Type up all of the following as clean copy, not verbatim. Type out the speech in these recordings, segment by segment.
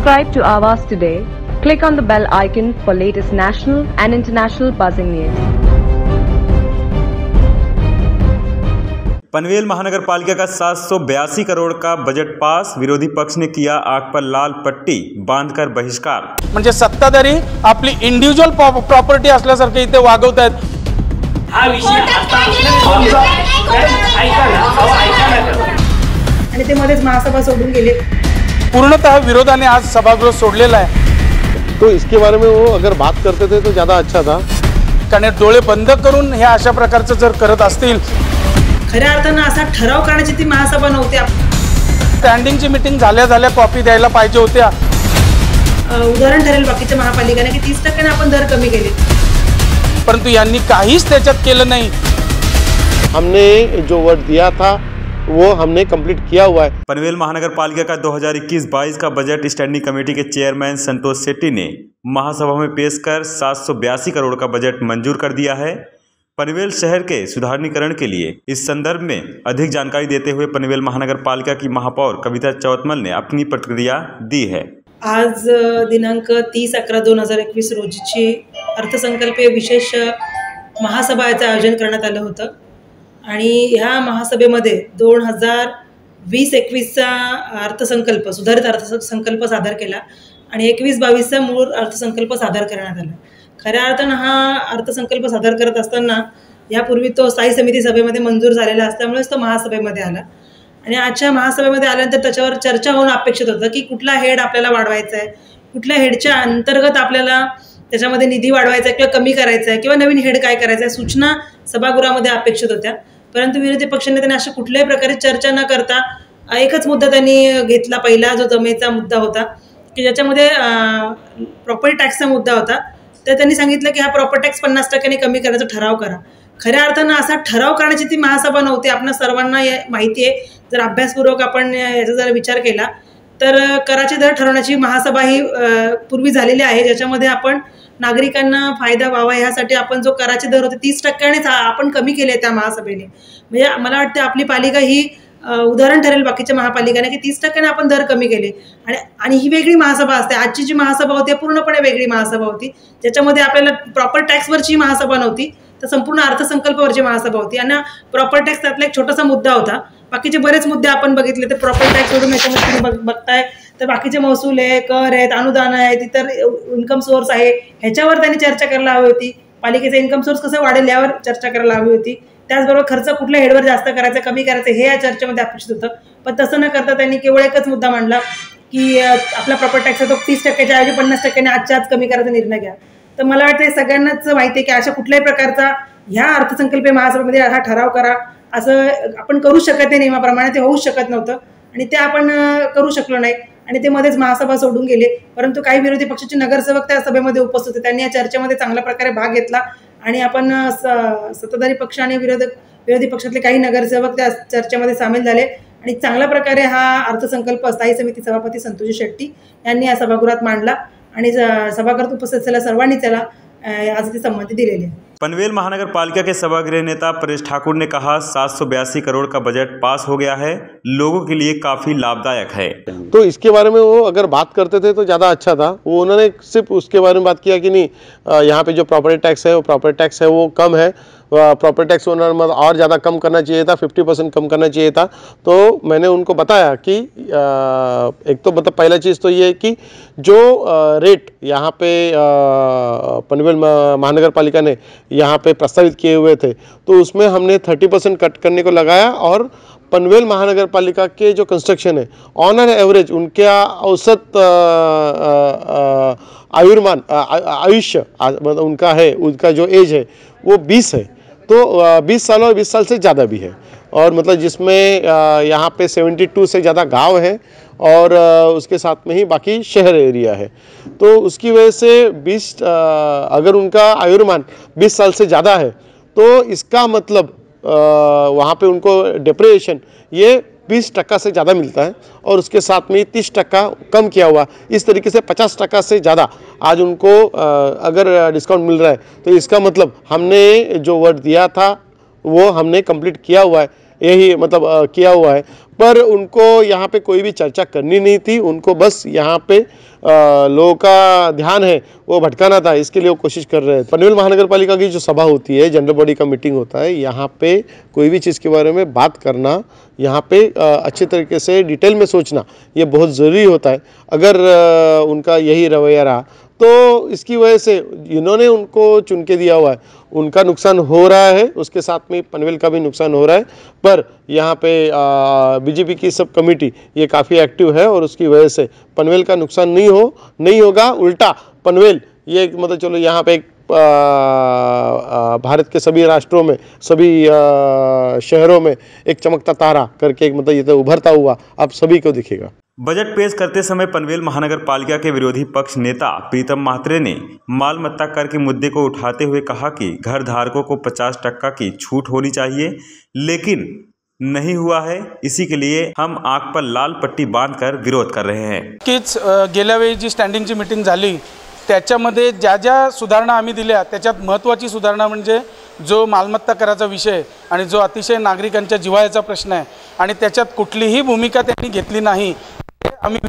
Subscribe to Awaaz today. Click on the bell icon for latest national and international buzzing news. Panvel महानगर पालिका का 782 करोड़ का budget pass. विरोधी पक्ष ने किया आग पर लाल पट्टी बांधकर बहिष्कार। म्हणजे सत्ताधारी आपली इंडिव्हिज्युअल प्रॉपर्टी असल्यासारखे इथे वागवत आहेत। हा विषय आणि ते मध्येच महासभा सोडून गेले। पूर्णतः विरोधाने आज सभागृह सोडलेला आहे। तो इसके बारे में वो अगर बात करते थे तो ज़्यादा अच्छा था। कारण डोळे बंद करून हे अशा प्रकारचं जर करत असतील, खऱ्या अर्थानं असा ठराव करण्याची ती महासभा नव्हती। स्टँडिंगची मीटिंग झाल्या कॉपी द्यायला पाहिजे होत्या। उदाहरण ठरेल बाकीच्या महापालिकाने की 30% आपण दर कमी केले, परंतु यांनी काहीच त्याच्यात केलं नाही। हमने जो वर्ड दिया था वो हमने कंप्लीट किया हुआ है। पनवेल महानगर पालिका का 2021-22 का बजट स्टैंडिंग कमेटी के चेयरमैन संतोष शेट्टी ने महासभा में पेश कर 782 करोड़ का बजट मंजूर कर दिया है। पनवेल शहर के सुधारीकरण के लिए इस संदर्भ में अधिक जानकारी देते हुए पनवेल महानगर पालिका की महापौर कविता चौतमल ने अपनी प्रतिक्रिया दी है। आज दिनांक 30/11/2021 रोजीची अर्थसंकल्पीय विशेष महासभाचं आयोजन करण्यात आलं होतं आणि ह्या महासभेमध्ये 2020-21चा अर्थसंकल्प सुधारित अर्थसंकल्प सादर केला आणि 21-22चा मूळ अर्थसंकल्प सादर करण्यात आला। खऱ्या अर्थानं हा अर्थसंकल्प सादर करत असताना यापूर्वी तो स्थायी समिती सभेमध्ये मंजूर झालेला असल्यामुळेच तो महासभेमध्ये आला आणि आजच्या महासभेमध्ये आल्यानंतर त्याच्यावर चर्चा होणं अपेक्षित होतं की कुठला हेड आपल्याला वाढवायचा आहे, कुठल्या हेडच्या अंतर्गत आपल्याला त्याच्यामध्ये निधी वाढवायचा आहे किंवा कमी करायचा आहे किंवा नवीन हेड काय करायचं आहे, सूचना सभागृहामध्ये अपेक्षित होत्या। परंतु विरोधी पक्षनेत्यांनी अशा कुठल्याही प्रकारे चर्चा न करता एकच मुद्दा त्यांनी घेतला। पहिला जो जमेचा मुद्दा होता की ज्याच्यामध्ये प्रॉपर्टी टॅक्सचा मुद्दा होता, तर त्यांनी सांगितलं की हा प्रॉपर्टी टॅक्स 50% कमी करायचा ठराव करा। खऱ्या अर्थानं असा ठराव करण्याची ती महासभा नव्हती। आपल्या सर्वांना माहिती आहे, जर अभ्यासपूर्वक आपण याचा जर विचार केला तर कराचे दर ठरवण्याची महासभा ही पूर्वी झालेली आहे, ज्याच्यामध्ये आपण नागरिकांना फायदा व्हावा ह्यासाठी आपण जो कराचे दर होते 30%नेच आपण कमी केले त्या महासभेने। म्हणजे मला वाटतं आपली पालिका ही उदाहरण ठरेल बाकीच्या महापालिकाने की 30%ने आपण दर कमी केले आणि ही वेगळी महासभा असते। आजची जी महासभा होती पूर्णपणे वेगळी महासभा होती, ज्याच्यामध्ये आपल्याला प्रॉपर्टी टॅक्सवरची महासभा नव्हती, तर संपूर्ण अर्थसंकल्पावरची महासभा होती आणि प्रॉपर्टी टॅक्स त्यातला एक छोटासा मुद्दा होता। बाकीचे बरेच मुद्दे आपण बघितले, तर प्रॉपर्टी टॅक्स सोडून याच्यामध्ये तुम्ही बघताय तर बाकीचे महसूल आहे, कर आहेत, अनुदान आहेत, इतर इन्कम सोर्स आहे, ह्याच्यावर त्यांनी चर्चा करायला हवी होती। पालिकेचा इन्कम सोर्स कसं वाढेल यावर चर्चा करायला हवी होती। त्याचबरोबर खर्च कुठल्या हेडवर जास्त करायचा कमी करायचं हे या चर्चेमध्ये अपेक्षित होतं, पण तसं न करता त्यांनी केवळ एकच मुद्दा मांडला की आपला प्रॉपर्टी टॅक्स तो 30%च्या ऐवजी 50%ने आजच्या आज कमी करायचा निर्णय घ्या। तर मला वाटतं हे सगळ्यांनाच माहिती आहे की अशा कुठल्याही प्रकारचा ह्या अर्थसंकल्पीय महासभेमध्ये हा ठराव करा असं आपण करू शकत नाही, नियमाप्रमाणे ते होऊ शकत नव्हतं आणि ते आपण करू शकलो नाही आणि ते मध्येच महासभा सोडून गेले। परंतु काही विरोधी पक्षाचे नगरसेवक त्या सभेमध्ये उपस्थित होते, त्यांनी या चर्चेमध्ये चांगल्या प्रकारे भाग घेतला आणि आपण सत्ताधारी पक्ष आणि विरोधी पक्षातले काही नगरसेवक त्या चर्चेमध्ये सामील झाले आणि चांगल्या प्रकारे हा अर्थसंकल्प स्थायी समिती सभापती संतोष शेट्टी यांनी या सभागृहात मांडला आणि सभागृहात उपस्थित असलेल्या सर्वांनी त्याला आज ती संमती दिलेली आहे। पनवेल महानगर पालिका के सभागृह नेता परेश ठाकुर ने कहा 782 करोड़ का बजट पास हो गया है, लोगों के लिए काफी लाभदायक है। तो इसके बारे में वो अगर बात करते थे तो ज़्यादा अच्छा था। वो उन्होंने सिर्फ उसके बारे में बात किया कि नहीं, यहाँ पे जो प्रॉपर्टी टैक्स है वो कम है, प्रॉपर्टी टैक्स उन्होंने और ज़्यादा कम करना चाहिए था, 50% कम करना चाहिए था। तो मैंने उनको बताया कि एक तो मतलब पहला चीज़ तो ये है कि जो रेट यहाँ पे पनवेल महानगर पालिका ने यहाँ पे प्रस्तावित किए हुए थे तो उसमें हमने 30% कट करने को लगाया और पनवेल महानगर पालिका के जो कंस्ट्रक्शन है ऑन एन एवरेज उनका औसत आयुष्य मतलब उनका जो एज है वो 20 है, तो 20 साल और 20 साल से ज़्यादा भी है और मतलब जिसमें यहाँ पे 72 से ज़्यादा गांव है और उसके साथ में ही बाकी शहर एरिया है। तो उसकी वजह से 20 अगर उनका आयुर्मान 20 साल से ज़्यादा है तो इसका मतलब वहाँ पे उनको डिप्रेशन ये 20% से ज़्यादा मिलता है और उसके साथ में 30% कम किया हुआ, इस तरीके से 50% से ज़्यादा आज उनको अगर डिस्काउंट मिल रहा है। तो इसका मतलब हमने जो वर्ड दिया था वो हमने कंप्लीट किया हुआ है, यही मतलब किया हुआ है। पर उनको यहाँ पे कोई भी चर्चा करनी नहीं थी। उनको बस यहाँ पे लोगों का ध्यान है वो भटकाना था, इसके लिए वो कोशिश कर रहे हैं। पनवेल महानगर पालिका की जो सभा होती है, जनरल बॉडी का मीटिंग होता है, यहाँ पे कोई भी चीज़ के बारे में बात करना, यहाँ पे अच्छे तरीके से डिटेल में सोचना ये बहुत ज़रूरी होता है। अगर उनका यही रवैया रहा तो इसकी वजह से इन्होंने उनको चुन के दिया हुआ है, उनका नुकसान हो रहा है, उसके साथ में पनवेल का भी नुकसान हो रहा है। पर यहाँ पे बीजेपी की सब कमेटी ये काफ़ी एक्टिव है और उसकी वजह से पनवेल का नुकसान नहीं होगा। उल्टा पनवेल ये मतलब चलो यहाँ पे एक भारत के सभी राष्ट्रों में, सभी शहरों में एक चमकता तारा करके एक मतलब ये तो उभरता हुआ अब सभी को दिखेगा। बजट पेश करते समय पनवेल महानगर पालिका के विरोधी पक्ष नेता प्रीतम महात्रे ने माल मत्ता कर के मुद्दे को उठाते हुए कहा कि घर धारकों को 50% की छूट होनी चाहिए, लेकिन नहीं हुआ है। इसी के लिए हम आंख पर लाल पट्टी बांधकर विरोध कर रहे हैं। कीच गेल्या वेळी जी स्टँडिंगची मीटिंग झाली त्याच्यामध्ये ज्या ज्या सुधारणा आम्ही दिल्या त्याच्यात महत्त्वाची सुधारणा म्हणजे जो मालमत्ता कराचा विषय आणि जो अतिशय नागरिकांच्या जिव्हाळ्याचा प्रश्न आहे आणि त्याच्यात कुठलीही भूमिका त्यांनी घेतली नाही। आम्ही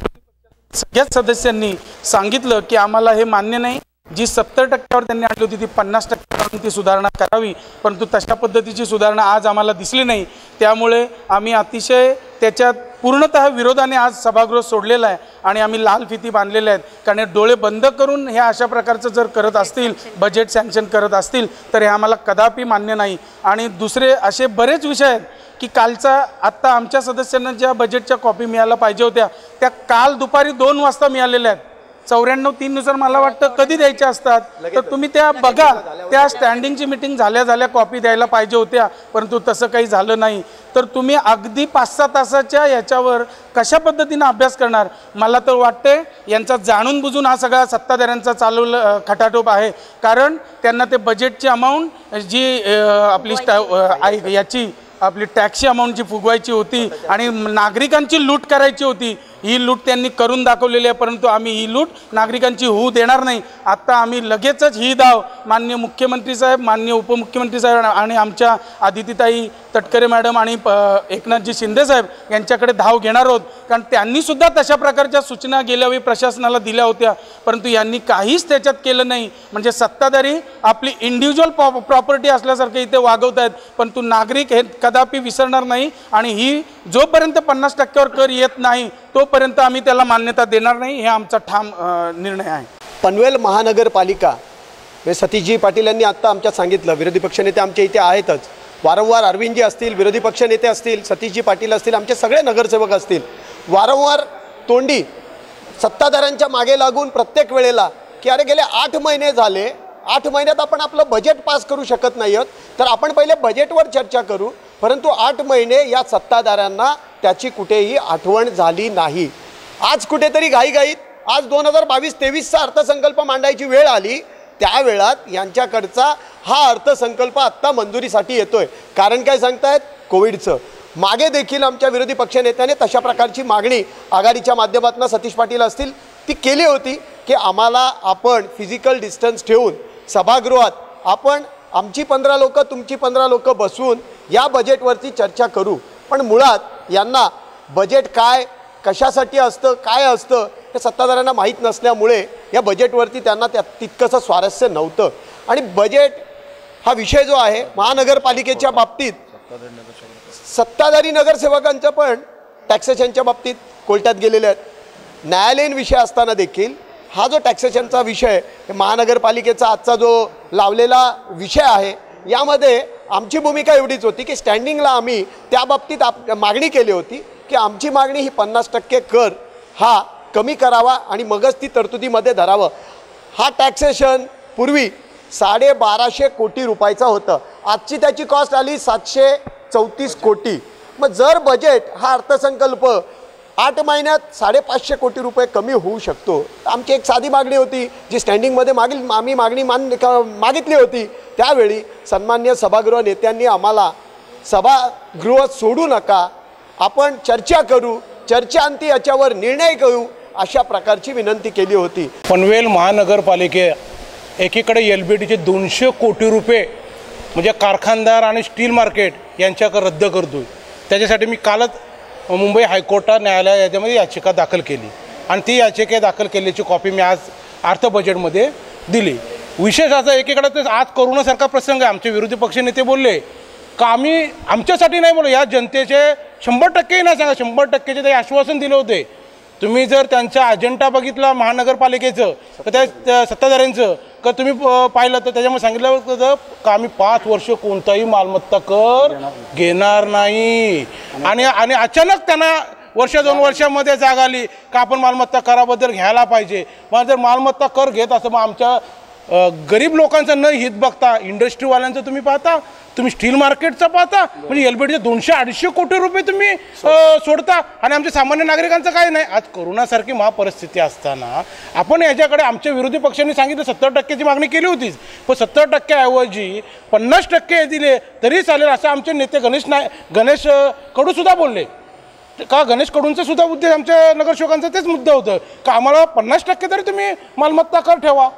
सगळ्याच सदस्यांनी सांगितलं की आम्हाला हे मान्य नाही। जी 70% त्यांनी आणली होती ती 50% ती सुधारणा करावी, परंतु तशा पद्धतीची सुधारणा आज आम्हाला दिसली नाही। त्यामुळे आम्ही अतिशय त्याच्यात पूर्णतः विरोधाने आज सभागृह सोडलेला आहे आणि आम्ही लाल फिती बांधलेल्या आहेत। कारण डोळे बंद करून हे अशा प्रकारचं जर करत असतील, बजेट सँक्शन करत असतील तर हे आम्हाला कदापि मान्य नाही। आणि दुसरे असे बरेच विषय आहेत की कालचा आत्ता आमच्या सदस्यांना ज्या बजेटच्या कॉपी मिळायला पाहिजे होत्या त्या काल दुपारी 2 वाजता मिळालेल्या आहेत। 94-3 नुसार मला वाटतं कधी द्यायच्या असतात, तर तुम्ही त्या बघा, त्या स्टँडिंगची मीटिंग झाल्या कॉपी द्यायला पाहिजे होत्या, परंतु तसं काही झालं नाही। तर तुम्ही अगदी 5-6 तासाच्या याच्यावर कशा पद्धतीने अभ्यास करणार? मला तर वाटते यांचा जाणून बुजून हा सगळा सत्ताधाऱ्यांचा चालवला खटाटोप आहे। कारण त्यांना ते बजेटची अमाऊंट जी आपली याची आपली टॅक्सची अमाऊंट जी फुगवायची होती आणि नागरिकांची लूट करायची होती, ही लूट त्यांनी करून दाखवलेली आहे। परंतु आम्ही ही लूट नागरिकांची होऊ देणार नाही। आता आम्ही लगेचच ही धाव माननीय मुख्यमंत्री साहेब, माननीय उपमुख्यमंत्री साहेब आणि आमच्या आदितीताई तटकरे मॅडम आणि एकनाथजी शिंदे साहेब यांच्याकडे धाव घेणार आहोत। कारण त्यांनी सुद्धा तशा प्रकारच्या सूचना गेल्या वेळी प्रशासनाला दिल्या होत्या, परंतु यांनी काहीच त्याच्यात केलं नाही। म्हणजे सत्ताधारी आपली इंडिव्हिज्युअल प्रॉपर्टी असल्यासारखे इथे वागवत आहेत, परंतु नागरिक हे कदापि विसरणार नाही। आणि ही जोपर्यंत 50%वर कर येत नाही तोपर्यंत आम्ही त्याला मान्यता देणार नाही, हे आमचा ठाम निर्णय आहे। पनवेल महानगरपालिका सतीशजी पाटील यांनी आता आमच्यात सांगितलं, विरोधी पक्षनेते आमच्या इथे आहेतच, वारंवार अरविंदजी असतील, विरोधी पक्षनेते असतील, सतीशजी पाटील असतील, आमचे सगळे नगरसेवक असतील, वारंवार तोंडी सत्ताधाऱ्यांच्या मागे लागून प्रत्येक वेळेला की अरे गेले 8 महिने झाले, 8 महिन्यात आपण आपलं बजेट पास करू शकत नाही आहोत, तर आपण पहिले बजेटवर चर्चा करू। परंतु 8 महिने या सत्ताधाऱ्यांना त्याची कुठेही आठवण झाली नाही। आज कुठेतरी घाईघाईत आज 2022-23चा अर्थसंकल्प मांडायची वेळ आली, त्या वेळात यांच्याकडचा हा अर्थसंकल्प आत्ता मंजुरीसाठी येतोय। कारण काय सांगतायत? कोविडचं। मागे देखील आमच्या विरोधी पक्षनेत्याने तशा प्रकारची मागणी आघाडीच्या माध्यमातून सतीश पाटील असतील ती केली होती की आम्हाला आपण फिजिकल डिस्टन्स ठेवून सभागृहात आपण आमची 15 लोक तुमची 15 लोक बसून या बजेटवरती चर्चा करू। पण मुळात यांना बजेट काय, कशासाठी असतं, काय असतं हे सत्ताधाऱ्यांना माहीत नसल्यामुळे या बजेटवरती त्यांना तितकंसं स्वारस्य नव्हतं। आणि बजेट हा विषय जो आहे महानगरपालिकेच्या बाबतीत सत्ताधारी नगरसेवकांचं पण टॅक्सेशनच्या बाबतीत कोर्टात गेलेले आहेत। न्यायालयीन विषय असताना देखील हा जो टॅक्सेशनचा विषय महानगरपालिकेचा आजचा जो लावलेला विषय आहे, यामध्ये आमची भूमिका एवढीच होती की स्टँडिंगला आम्ही त्या बाबतीत मागणी केली होती की आमची मागणी ही 50% कर हा कमी करावा आणि मगच ती तरतुदीमध्ये धरावं। हा टॅक्सेशन पूर्वी 1250 कोटी रुपयाचा होतं, आजची त्याची कॉस्ट आली 734 कोटी। मग जर बजेट हा अर्थसंकल्प 8 महिन्यात 550 कोटी रुपये कमी होऊ शकतो, आमची एक साधी मागणी होती जी स्टँडिंगमध्ये आम्ही मागणी मागितली होती। त्यावेळी सन्मान्य सभागृह नेत्यांनी आम्हाला सभागृह सोडू नका, आपण चर्चा करू, चर्चांती याच्यावर निर्णय करू अशा प्रकारची विनंती केली होती। पनवेल महानगरपालिके एकीकडे LBDचे 200 कोटी रुपये म्हणजे कारखानदार आणि स्टील मार्केट यांच्याकडे रद्द करतोय। त्याच्यासाठी मी कालच मुंबई हायकोर्टात न्यायालय याच्यामध्ये याचिका दाखल केली आणि ती याचिका दाखल केल्याची कॉपी मी आज अर्थ बजेटमध्ये दिली. विशेष असा एकीकडे तर आज कोरोनासारखा प्रसंग आहे. आमचे विरोधी पक्षनेते बोलले का आम्ही आमच्यासाठी नाही बोललो, या जनतेचे 100% नाही सांगा, 100%चे ते आश्वासन दिले होते. तुम्ही जर त्यांचा अजेंडा बघितला महानगरपालिकेचं तर त्या सत्ताधाऱ्यांचं का तुम्ही पाहिलं तर त्याच्यामध्ये सांगितलं होतं का आम्ही 5 वर्ष कोणताही मालमत्ता कर घेणार नाही. आणि अचानक त्यांना वर्ष 2 वर्षामध्ये जाग आली का आपण मालमत्ता कराबद्दल घ्यायला पाहिजे. मग जर मालमत्ता कर घेत असं मग आमच्या गरीब लोकांचं न हित बघता इंडस्ट्रीवाल्यांचं तुम्ही पाहता, तुम्ही स्टील मार्केटचं पाहता, म्हणजे LBDचे 200-250 कोटी रुपये तुम्ही सोडता आणि आमच्या सामान्य नागरिकांचं काय नाही. आज कोरोनासारखी महापरिस्थिती असताना आपण याच्याकडे आमच्या विरोधी पक्षांनी सांगितलं 70%ची मागणी केली होतीच, पण 70% ऐवजी 50% दिले तरी चालेल असं आमचे नेते गणेश कडूसुद्धा बोलले. का गणेश कडूंचा सुद्धा उद्देश आमच्या नगरसेवकांचा तेच मुद्दा होतं का आम्हाला 50% तरी तुम्ही मालमत्ता कर ठेवा.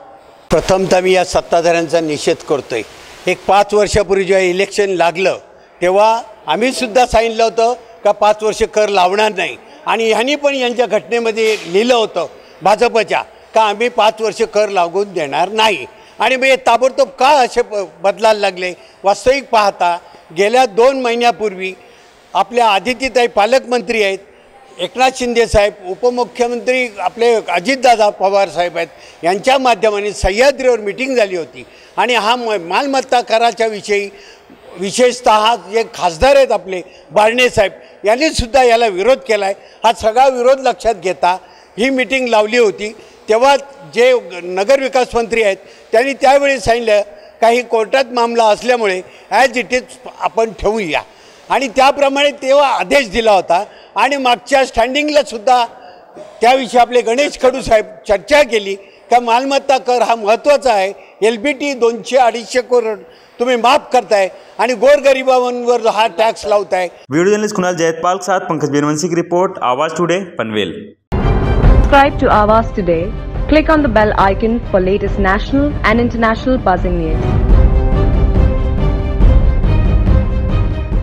प्रथमतः मी या सत्ताधाऱ्यांचा निषेध करतोय. एक 5 वर्षापूर्वी जेव्हा इलेक्शन लागलं तेव्हा आम्ही सुद्धा सांगितलं होतं का 5 वर्ष कर लावणार नाही आणि ह्यांनी पण यांच्या घटनेमध्ये लिहिलं होतं भाजपच्या का आम्ही 5 वर्ष कर लागून देणार नाही. आणि मग ताबडतोब का असे बदलायला लागले. वास्तविक पाहता गेल्या 2 महिन्यापूर्वी आपल्या आदित्यताई पालकमंत्री आहेत, एकनाथ शिंदे साहेब उपमुख्यमंत्री आपले अजितदादा पवार साहेब आहेत, यांच्या माध्यमाने सह्याद्रीवर मीटिंग झाली होती आणि हा मालमत्ता कराच्या विषयी विशेषतः जे खासदार आहेत आपले बारणे साहेब यांनीसुद्धा याला विरोध केला आहे. हा सगळा विरोध लक्षात घेता ही मीटिंग लावली होती. तेव्हा जे नगरविकास मंत्री आहेत त्यांनी त्यावेळी सांगितलं काही कोर्टात मामला असल्यामुळे ॲज इट इज आपण ठेवूया आणि त्याप्रमाणे तेव्हा आदेश दिला होता. आणि मागच्या स्टँडिंगलासुद्धा त्याविषयी आपले गणेश कडू साहेब चर्चा केली का मालमत्ता कर हा महत्त्वाचा आहे. LBT 200-250 करोड तुम्ही माफ करताय आणि गोरगरिबांवर हा टॅक्स लावताय. वीडियो जर्नलिस्ट कुणाल जयतपाल के साथ पंकज बेनवंशी की रिपोर्ट, आवाज today, Panvel. Subscribe to Awaaz today. Click on the bell icon for latest national and international buzzing news.